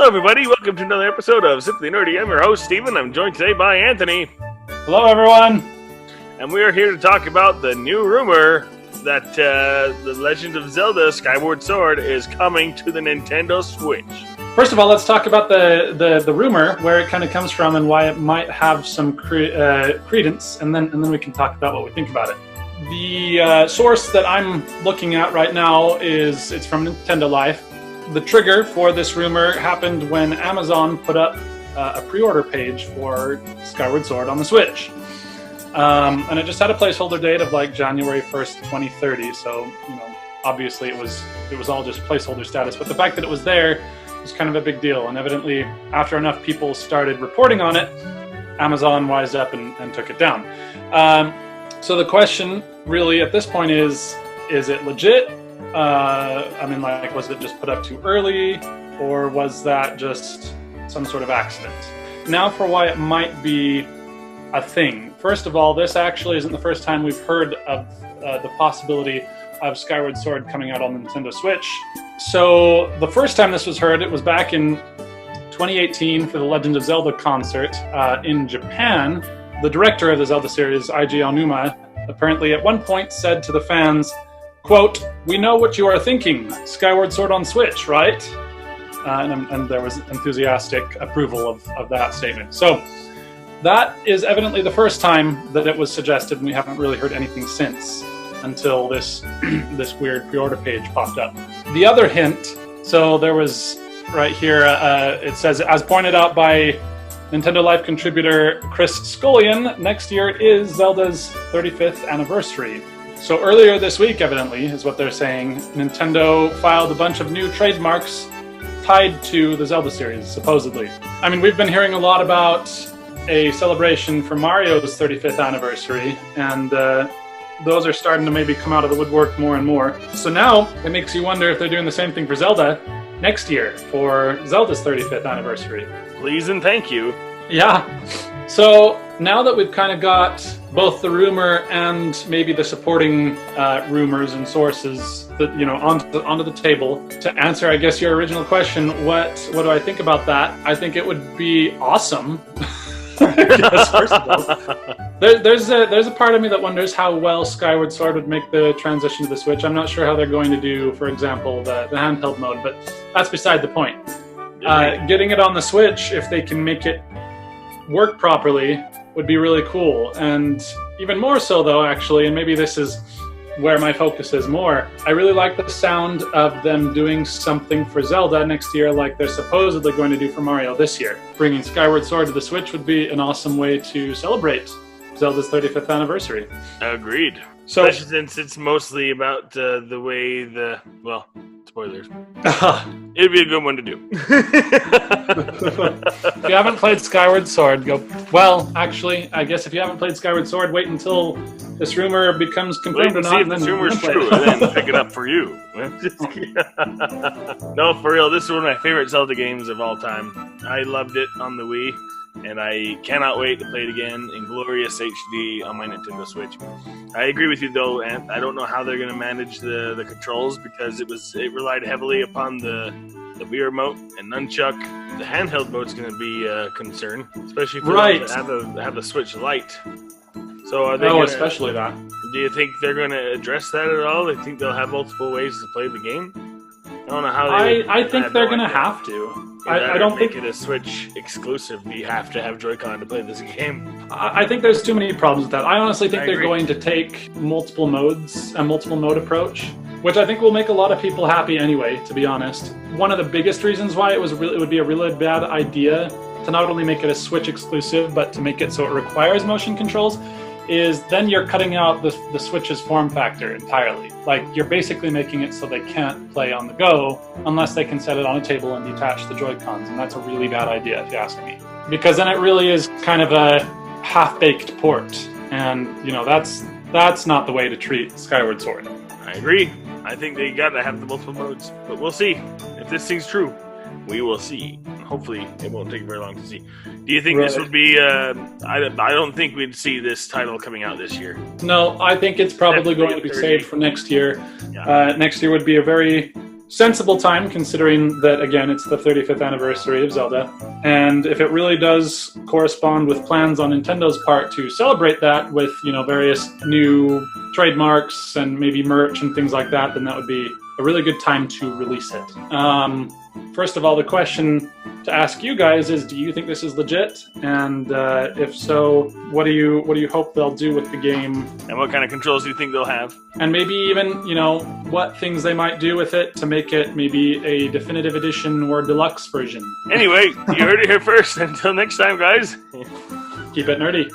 Hello, everybody. Welcome to another episode of Simply Nerdy. I'm your host, Steven. I'm joined today by Anthony. Hello, everyone. And we are here to talk about the new rumor that The Legend of Zelda Skyward Sword is coming to the Nintendo Switch. First of all, let's talk about the rumor, where it kind of comes from and why it might have some credence, and then we can talk about what we think about it. The source that I'm looking at right now it's from Nintendo Life. The trigger for this rumor happened when Amazon put up a pre-order page for Skyward Sword on the Switch. And it just had a placeholder date of like January 1st, 2030. So, obviously it was all just placeholder status. But the fact that it was there was kind of a big deal. And evidently, after enough people started reporting on it, Amazon wised up and took it down. So the question really at this point is it legit? Was it just put up too early? Or was that just some sort of accident? Now for why it might be a thing. First of all, this actually isn't the first time we've heard of the possibility of Skyward Sword coming out on the Nintendo Switch. So the first time this was heard, it was back in 2018 for the Legend of Zelda concert in Japan. The director of the Zelda series, Eiji Aonuma, apparently at one point said to the fans, quote, "We know what you are thinking, Skyward Sword on Switch, right?" And there was enthusiastic approval of that statement. So that is evidently the first time that it was suggested, and we haven't really heard anything since until this weird pre-order page popped up. The other hint, so there was right here, it says, as pointed out by Nintendo Life contributor Chris Scullion, next year is Zelda's 35th anniversary. So earlier this week, evidently, is what they're saying, Nintendo filed a bunch of new trademarks tied to the Zelda series, supposedly. I mean, we've been hearing a lot about a celebration for Mario's 35th anniversary, and those are starting to maybe come out of the woodwork more and more. So now it makes you wonder if they're doing the same thing for Zelda next year for Zelda's 35th anniversary. Please and thank you. Yeah. So now that we've kind of got both the rumor and maybe the supporting rumors and sources that onto the table, to answer, I guess, your original question, what do I think about that? I think it would be awesome. Yes, first of all, there's a part of me that wonders how well Skyward Sword would make the transition to the Switch. I'm not sure how they're going to do, for example, the handheld mode, but that's beside the point. Getting it on the Switch, if they can make it work properly, would be really cool. And even more so, though, actually, and maybe this is where my focus is more, I really like the sound of them doing something for Zelda next year like they're supposedly going to do for Mario this year. Bringing Skyward Sword to the Switch would be an awesome way to celebrate Zelda's 35th anniversary. Agreed. So, especially since it's mostly about the way spoilers. It'd be a good one to do. If you haven't played Skyward Sword, actually, I guess if you haven't played Skyward Sword, wait until this rumor becomes confirmed or not. See if this rumor's true, and then pick it up for you. No, for real, this is one of my favorite Zelda games of all time. I loved it on the Wii, and I cannot wait to play it again in glorious HD on my Nintendo Switch. I agree with you, though, and I don't know how they're going to manage the controls, because it relied heavily upon the Wii remote and nunchuck. The handheld mode's going to be a concern, especially if you have the Switch Lite. So are they especially that. Do you think they're going to address that at all? Do you think they'll have multiple ways to play the game? I don't know how they I think they're going to have to. I don't think it a Switch exclusive. You have to have Joy-Con to play this game. I think there's too many problems with that. I honestly think they're agree. going to take multiple modes, a multiple mode approach, which I think will make a lot of people happy anyway, to be honest. One of the biggest reasons why it would be a really bad idea to not only make it a Switch exclusive, but to make it so it requires motion controls, is then you're cutting out the Switch's form factor entirely. Like, you're basically making it so they can't play on the go unless they can set it on a table and detach the Joy-Cons, and that's a really bad idea if you ask me. Because then it really is kind of a half-baked port, and that's not the way to treat Skyward Sword. I agree. I think they gotta have the multiple modes, but we'll see. If this thing's true, we will see. Hopefully, it won't take very long to see. Do you think this would be? I don't think we'd see this title coming out this year. No, I think it's probably going to be saved for next year. Yeah. Next year would be a very sensible time, considering that, again, it's the 35th anniversary of Zelda. And if it really does correspond with plans on Nintendo's part to celebrate that with, various new trademarks and maybe merch and things like that, then that would be a really good time to release it. First of all, the question to ask you guys is, do you think this is legit? And if so, what do you hope they'll do with the game? And what kind of controls do you think they'll have? And maybe even, what things they might do with it to make it maybe a definitive edition or deluxe version. Anyway, you heard it here first. Until next time, guys. Keep it nerdy.